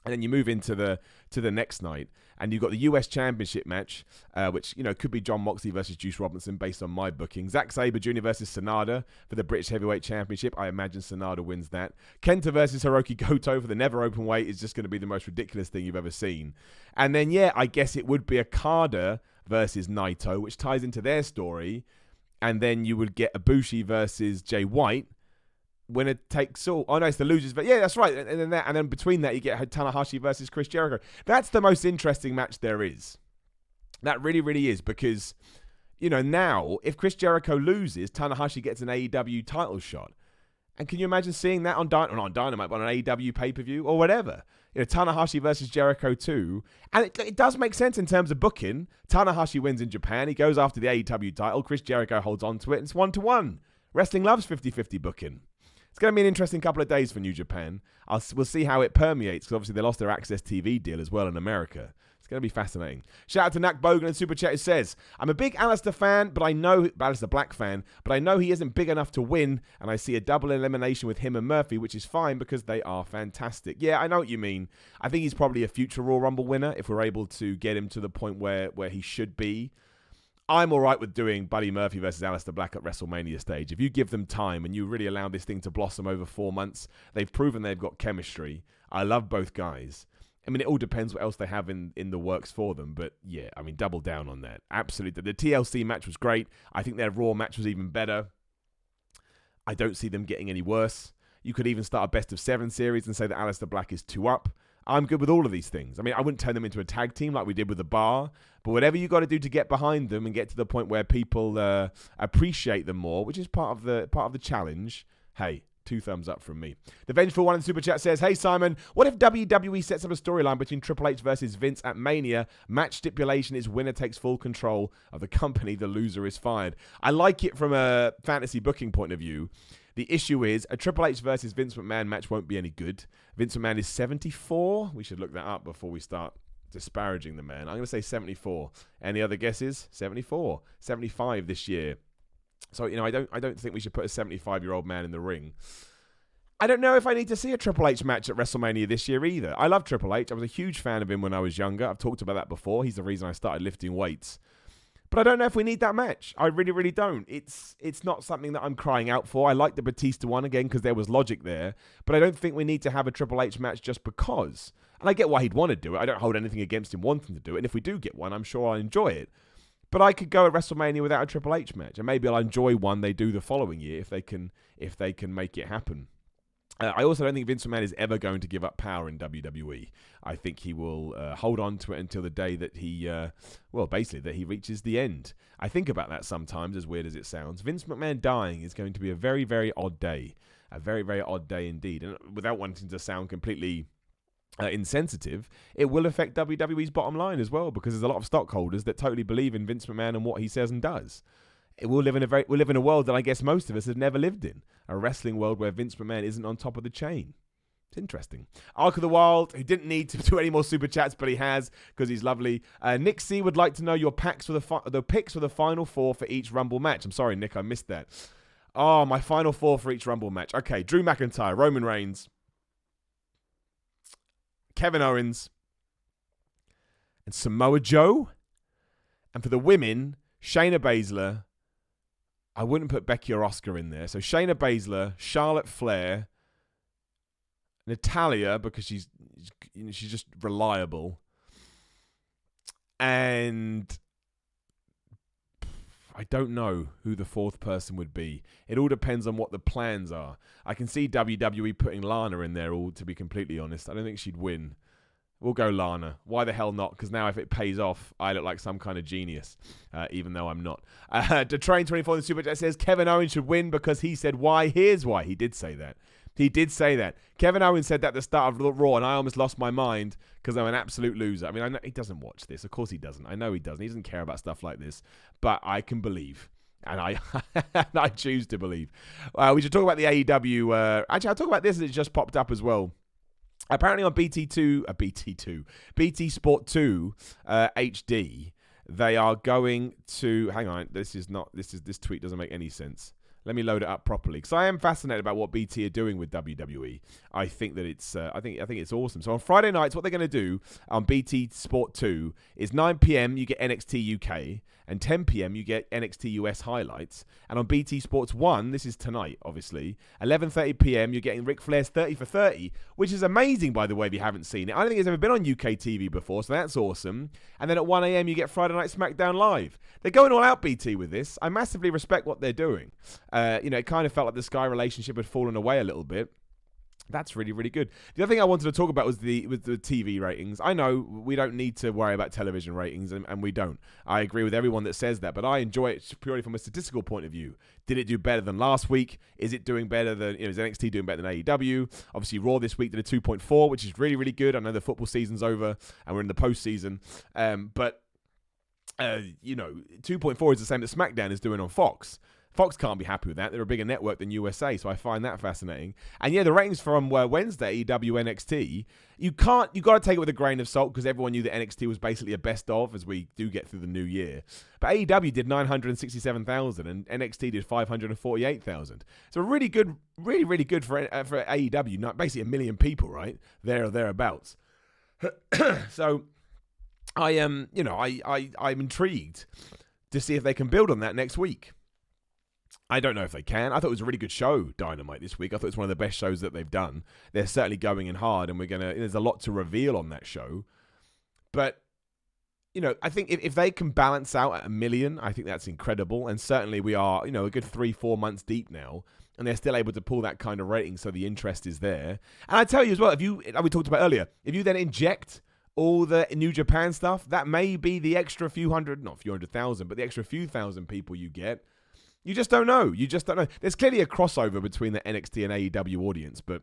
And then you move into the next night, and you've got the US Championship match, which could be Jon Moxley versus Juice Robinson based on my booking. Zack Sabre Jr. versus Sanada for the British Heavyweight Championship. I imagine Sanada wins that. Kenta versus Hiroki Goto for the Never Openweight is just going to be the most ridiculous thing you've ever seen. And then I guess it would be Okada versus Naito, which ties into their story. And then you would get Ibushi versus Jay White. Winner takes all. Oh no, it's the losers. But yeah, that's right. And then between that, you get Tanahashi versus Chris Jericho. That's the most interesting match there is. That really, really is, because now if Chris Jericho loses, Tanahashi gets an AEW title shot. And can you imagine seeing that not on Dynamite, but on an AEW pay-per-view or whatever? Tanahashi versus Jericho 2. And it does make sense in terms of booking. Tanahashi wins in Japan. He goes after the AEW title. Chris Jericho holds on to it. And it's 1-1. Wrestling loves 50-50 booking. It's going to be an interesting couple of days for New Japan. We'll see how it permeates, because obviously they lost their Access TV deal as well in America. It's going to be fascinating. Shout out to Nak Bogan in Super Chat, who says, I'm a big Aleister fan, Aleister Black fan, but I know he isn't big enough to win, and I see a double elimination with him and Murphy, which is fine because they are fantastic. Yeah, I know what you mean. I think he's probably a future Royal Rumble winner if we're able to get him to the point where he should be. I'm all right with doing Buddy Murphy versus Aleister Black at WrestleMania stage. If you give them time and you really allow this thing to blossom over 4 months, they've proven they've got chemistry. I love both guys. I mean, it all depends what else they have in the works for them. But yeah, I mean, double down on that. Absolutely. The TLC match was great. I think their Raw match was even better. I don't see them getting any worse. You could even start a best of 7 series and say that Aleister Black is 2 up. I'm good with all of these things. I mean, I wouldn't turn them into a tag team like we did with the Bar, but whatever you got to do to get behind them and get to the point where people appreciate them more, which is part of the challenge. Hey, 2 thumbs up from me. The Vengeful One in the Super Chat says, hey Simon, what if WWE sets up a storyline between Triple H versus Vince at Mania? Match stipulation is winner takes full control of the company, the loser is fired. I like it from a fantasy booking point of view. The issue is a Triple H versus Vince McMahon match won't be any good. Vince McMahon is 74. We should look that up before we start disparaging the man. I'm going to say 74. Any other guesses? 74. 75 this year. So, I don't think we should put a 75-year-old man in the ring. I don't know if I need to see a Triple H match at WrestleMania this year either. I love Triple H. I was a huge fan of him when I was younger. I've talked about that before. He's the reason I started lifting weights. But I don't know if we need that match. I really, really don't. It's not something that I'm crying out for. I like the Batista one again because there was logic there. But I don't think we need to have a Triple H match just because. And I get why he'd want to do it. I don't hold anything against him wanting to do it. And if we do get one, I'm sure I'll enjoy it. But I could go at WrestleMania without a Triple H match, and maybe I'll enjoy one they do the following year if they can make it happen. I also don't think Vince McMahon is ever going to give up power in WWE. I think he will hold on to it until the day that that he reaches the end. I think about that sometimes, as weird as it sounds. Vince McMahon dying is going to be a very, very odd day. A very, very odd day indeed. And without wanting to sound completely insensitive, it will affect WWE's bottom line as well, because there's a lot of stockholders that totally believe in Vince McMahon and what he says and does. We'll live in a world that I guess most of us have never lived in, a wrestling world where Vince McMahon isn't on top of the chain. It's interesting. Ark of the Wild, who didn't need to do any more super chats, but he has because he's lovely. Nick C would like to know your picks for the final 4 for each Rumble match. I'm sorry, Nick, I missed that. Oh, my final 4 for each Rumble match. Okay, Drew McIntyre, Roman Reigns, Kevin Owens, and Samoa Joe. And for the women, Shayna Baszler. I wouldn't put Becky or Asuka in there. So Shayna Baszler, Charlotte Flair, Natalya, because she's just reliable. And I don't know who the 4th person would be. It all depends on what the plans are. I can see WWE putting Lana in there, to be completely honest. I don't think she'd win. We'll go Lana. Why the hell not? Because now if it pays off, I look like some kind of genius, even though I'm not. Train24 in the Super Chat says Kevin Owens should win because he said why. Here's why. He did say that. Kevin Owens said that at the start of Raw, and I almost lost my mind because I'm an absolute loser. I mean, I know he doesn't watch this. Of course he doesn't. I know he doesn't. He doesn't care about stuff like this. But I can believe. And I choose to believe. We should talk about the AEW. Actually, I'll talk about this as it just popped up as well. Apparently on BT Sport 2 HD, they are going to, hang on, this tweet doesn't make any sense. Let me load it up properly because I am fascinated about what BT are doing with WWE. I think that it's I think it's awesome. So on Friday nights, what they're going to do on BT Sport 2 is 9 p.m. you get NXT UK and 10 p.m. you get NXT US highlights. And on BT Sports 1, this is tonight, obviously, 11:30 p.m. you're getting Ric Flair's 30 for 30, which is amazing, by the way, if you haven't seen it. I don't think it's ever been on UK TV before, so that's awesome. And then at 1 a.m. you get Friday Night SmackDown Live. They're going all out, BT, with this. I massively respect what they're doing. It kind of felt like the Sky relationship had fallen away a little bit. That's really, really good. The other thing I wanted to talk about was the TV ratings. I know we don't need to worry about television ratings, and we don't. I agree with everyone that says that, but I enjoy it purely from a statistical point of view. Did it do better than last week? Is it doing better than, is NXT doing better than AEW? Obviously, Raw this week did a 2.4, which is really, really good. I know the football season's over, and we're in the postseason, but 2.4 is the same that SmackDown is doing on Fox. Fox can't be happy with that. They're a bigger network than USA, so I find that fascinating. And yeah, the ratings from Wednesday, AEW NXT, you got to take it with a grain of salt because everyone knew that NXT was basically a best of as we do get through the new year. But AEW did 967,000 and NXT did 548,000. So really good, really, really good for AEW. Not basically 1 million people, right? There or thereabouts. So I'm intrigued to see if they can build on that next week. I don't know if they can. I thought it was a really good show, Dynamite, this week. I thought it was one of the best shows that they've done. They're certainly going in hard, and there's a lot to reveal on that show. But, I think if they can balance out at 1 million, I think that's incredible. And certainly we are, a good 3-4 months deep now. and they're still able to pull that kind of rating, so the interest is there. And I tell you as well, like we talked about earlier, if you then inject all the New Japan stuff, that may be the extra few hundred, not a few 100,000, but the extra few thousand people you get. You just don't know. There's clearly a crossover between the NXT and AEW audience, but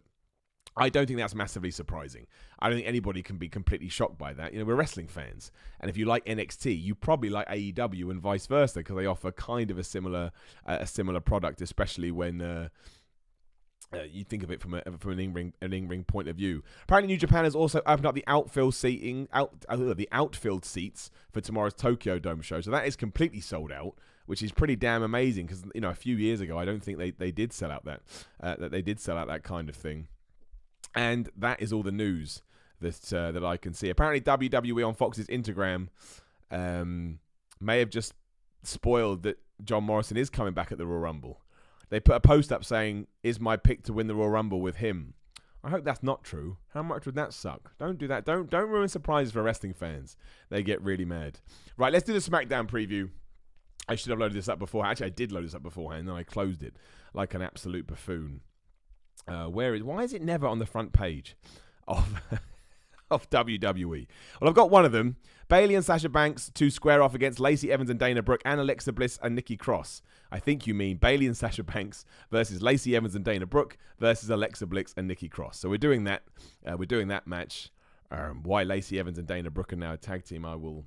I don't think that's massively surprising. I don't think anybody can be completely shocked by that. We're wrestling fans. And if you like NXT, you probably like AEW and vice versa, because they offer kind of a similar product, especially when you think of it from an in-ring point of view. Apparently, New Japan has also opened up the outfield seats for tomorrow's Tokyo Dome show. So that is completely sold out, which is pretty damn amazing, because a few years ago, I don't think they did sell out that kind of thing. And that is all the news that I can see. Apparently, WWE on Fox's Instagram may have just spoiled that John Morrison is coming back at the Royal Rumble. They put a post up saying, "Is my pick to win the Royal Rumble with him?" I hope that's not true. How much would that suck? Don't do that. Don't ruin surprises for wrestling fans. They get really mad. Right, let's do the SmackDown preview. I should have loaded this up beforehand. Actually, I did load this up beforehand, and then I closed it like an absolute buffoon. Why is it never on the front page of WWE? Well, I've got one of them. Bayley and Sasha Banks to square off against Lacey Evans and Dana Brooke and Alexa Bliss and Nikki Cross. I think you mean Bayley and Sasha Banks versus Lacey Evans and Dana Brooke versus Alexa Bliss and Nikki Cross. So we're doing that. We're doing that match. Why Lacey Evans and Dana Brooke are now a tag team, I will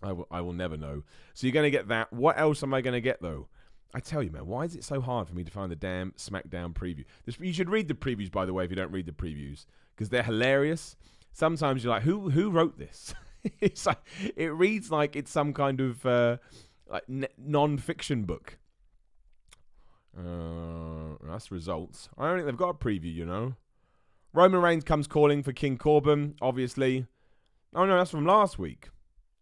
never know. So you're going to get that. What else am I going to get, though? I tell you, man, why is it so hard for me to find the damn SmackDown preview? You should read the previews, by the way, if you don't read the previews, because they're hilarious. Sometimes you're like, who wrote this? It's like, it reads like it's some kind of non-fiction book. That's results. I don't think they've got a preview, Roman Reigns comes calling for King Corbin, obviously. Oh, no, that's from last week.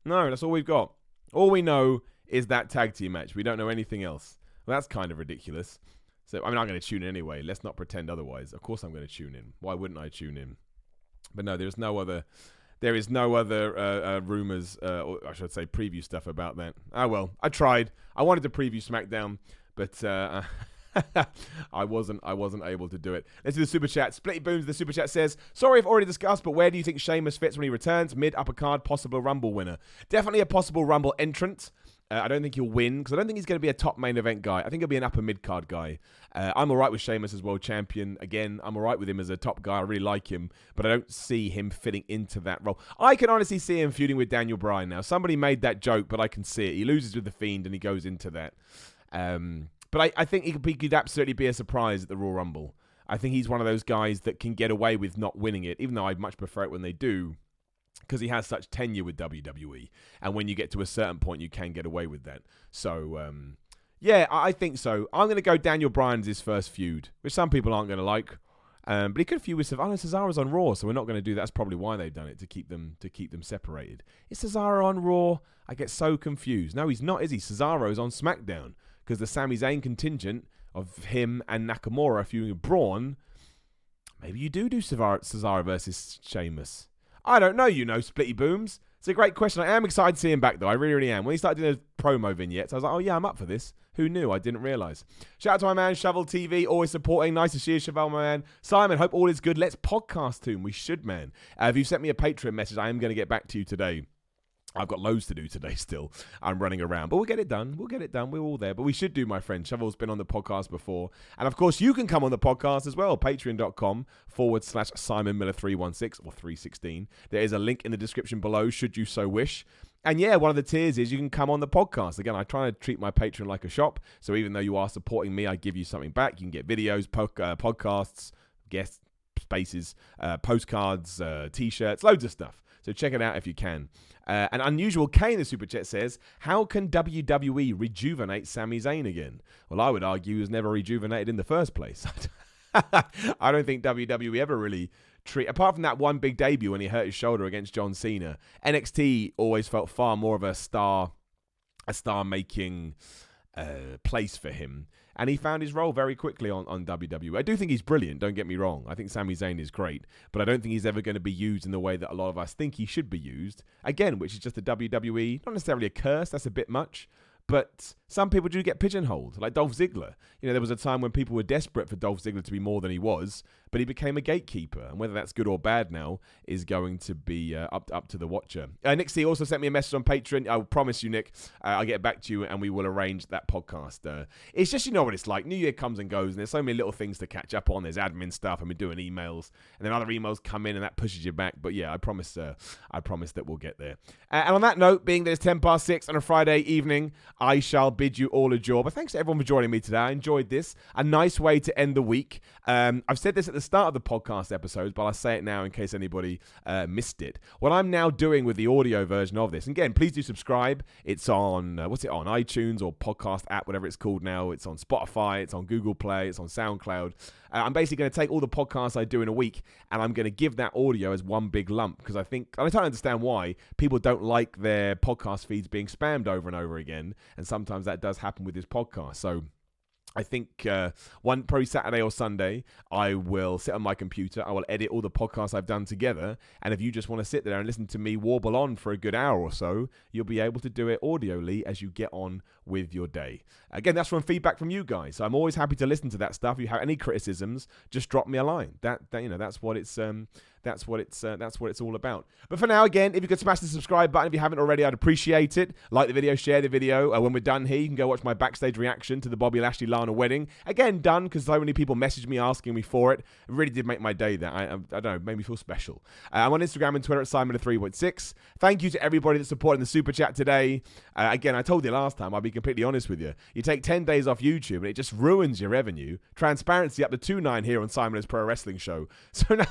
No, that's all we've got. All we know is that tag team match. We don't know anything else. Well, that's kind of ridiculous. So, I'm going to tune in anyway. Let's not pretend otherwise. Of course I'm going to tune in. Why wouldn't I tune in? But no, there is no other rumors, or I should say preview stuff about that. Oh, well, I tried. I wanted to preview SmackDown, but I wasn't able to do it. Let's do the Super Chat. Splitty Booms, the Super Chat says, sorry if already discussed, but where do you think Sheamus fits when he returns? Mid, upper card, possible Rumble winner. Definitely a possible Rumble entrant. I don't think he'll win, because I don't think he's going to be a top main event guy. I think he'll be an upper mid-card guy. I'm all right with Sheamus as world champion. Again, I'm all right with him as a top guy. I really like him, but I don't see him fitting into that role. I can honestly see him feuding with Daniel Bryan now. Somebody made that joke, but I can see it. He loses with The Fiend, and he goes into that. But I think he could absolutely be a surprise at the Royal Rumble. I think he's one of those guys that can get away with not winning it, even though I'd much prefer it when they do, because he has such tenure with WWE. And when you get to a certain point, you can get away with that. So, yeah, I think so. I'm going to go Daniel Bryan's his first feud, which some people aren't going to like. But he could feud with Cesaro's on Raw, so we're not going to do that. That's probably why they've done it, to keep them separated. Is Cesaro on Raw? I get so confused. No, he's not, is he? Cesaro's on SmackDown, because the Sami Zayn contingent of him and Nakamura feuding with Braun. Maybe you do Cesaro versus Sheamus. I don't know, Splitty Booms. It's a great question. I am excited to see him back, though. I really, really am. When he started doing those promo vignettes, I was like, oh, yeah, I'm up for this. Who knew? I didn't realise. Shout out to my man, Shovel TV, always supporting. Nice to see you, Chevelle, my man. Simon, hope all is good. Let's podcast to him. We should, man. If you've sent me a Patreon message, I am going to get back to you today. I've got loads to do today still. I'm running around. But we'll get it done. We're all there. But we should do, my friend. Shovel's been on the podcast before. And, of course, you can come on the podcast as well. Patreon.com/Simon Miller 316 or 316. There is a link in the description below, should you so wish. And, yeah, one of the tiers is you can come on the podcast. Again, I try to treat my Patreon like a shop. So even though you are supporting me, I give you something back. You can get videos, podcasts, guest spaces, postcards, T-shirts, loads of stuff. So check it out if you can. An Unusual K in the Super Chat says, how can WWE rejuvenate Sami Zayn again? Well, I would argue he was never rejuvenated in the first place. I don't think WWE ever really apart from that one big debut when he hurt his shoulder against John Cena, NXT always felt far more of a star-making place for him. And he found his role very quickly on WWE. I do think he's brilliant, don't get me wrong. I think Sami Zayn is great, but I don't think he's ever going to be used in the way that a lot of us think he should be used. Again, which is just a WWE, not necessarily a curse, that's a bit much, But some people do get pigeonholed, like Dolph Ziggler. There was a time when people were desperate for Dolph Ziggler to be more than he was, but he became a gatekeeper. And whether that's good or bad now is going to be up to the watcher. Nick C also sent me a message on Patreon. I promise you, Nick, I'll get back to you and we will arrange that podcast. It's just, what it's like. New Year comes and goes, and there's so many little things to catch up on. There's admin stuff, and we're doing emails, and then other emails come in, and that pushes you back. But yeah, I promise that we'll get there. And on that note, being that it's 6:10 on a Friday evening, I shall bid you all adieu. But thanks to everyone for joining me today. I enjoyed this. A nice way to end the week. I've said this at the start of the podcast episodes, but I'll say it now in case anybody missed it. What I'm now doing with the audio version of this, and again, please do subscribe. It's on, iTunes or podcast app, whatever it's called now. It's on Spotify, it's on Google Play, it's on SoundCloud. I'm basically going to take all the podcasts I do in a week, and I'm going to give that audio as one big lump, because I don't understand why people don't like their podcast feeds being spammed over and over again, and sometimes that does happen with this podcast. So I think probably Saturday or Sunday, I will sit on my computer. I will edit all the podcasts I've done together. And if you just want to sit there and listen to me warble on for a good hour or so, you'll be able to do it audioly as you get on with your day. Again, that's from feedback from you guys. So I'm always happy to listen to that stuff. If you have any criticisms, just drop me a line. That's what it's all about. But for now, again, if you could smash the subscribe button if you haven't already, I'd appreciate it. Like the video, share the video. When we're done here, you can go watch my backstage reaction to the Bobby Lashley Lana wedding. Again, done because so many people messaged me asking me for it. It really did make my day. That I don't know, made me feel special. I'm on Instagram and Twitter at Simon3.6. Thank you to everybody that's supporting the super chat today. Again, I told you last time, I'll be completely honest with you. You take 10 days off YouTube and it just ruins your revenue. Transparency up to 2.9 here on Simon's Pro Wrestling Show. So now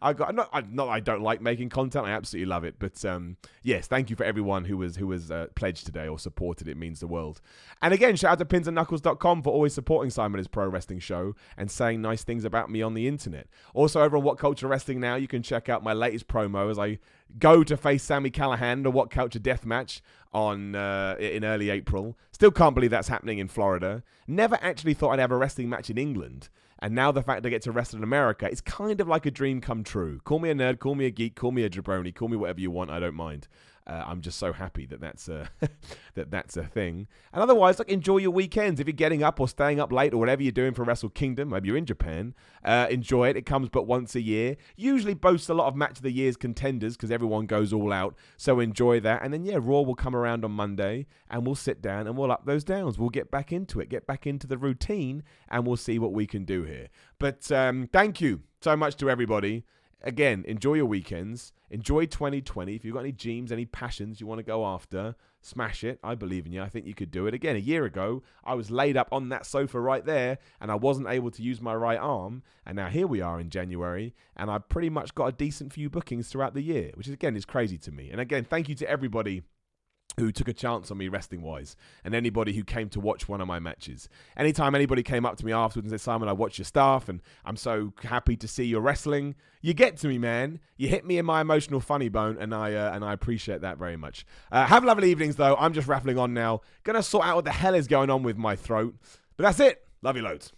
I don't like making content. I absolutely love it. But yes, thank you for everyone who was pledged today or supported. It means the world. And again, shout out to pinsandknuckles.com for always supporting Simon's Pro Wrestling Show and saying nice things about me on the internet. Also, over on What Culture Wrestling Now, you can check out my latest promo as I go to face Sami Callihan in a What Culture Deathmatch in early April. Still can't believe that's happening in Florida. Never actually thought I'd have a wrestling match in England. And now the fact I get to wrestle in America, it's kind of like a dream come true. Call me a nerd, call me a geek, call me a jabroni, call me whatever you want. I don't mind. I'm just so happy that that's a thing. And otherwise, enjoy your weekends. If you're getting up or staying up late or whatever you're doing for Wrestle Kingdom, maybe you're in Japan, enjoy it. It comes but once a year. Usually boasts a lot of Match of the Year's contenders because everyone goes all out. So enjoy that. And then, Raw will come around on Monday and we'll sit down and we'll up those downs. We'll get back into it, get back into the routine, and we'll see what we can do here. But thank you so much to everybody. Again, enjoy your weekends. Enjoy 2020. If you've got any dreams, any passions you want to go after, smash it. I believe in you. I think you could do it. Again, a year ago, I was laid up on that sofa right there, and I wasn't able to use my right arm. And now here we are in January, and I've pretty much got a decent few bookings throughout the year, which is crazy to me. And again, thank you to everybody who took a chance on me wrestling-wise, and anybody who came to watch one of my matches. Anytime anybody came up to me afterwards and said, Simon, I watched your stuff, and I'm so happy to see your wrestling. You get to me, man. You hit me in my emotional funny bone, and I appreciate that very much. Have lovely evenings, though. I'm just rattling on now. Gonna sort out what the hell is going on with my throat. But that's it. Love you loads.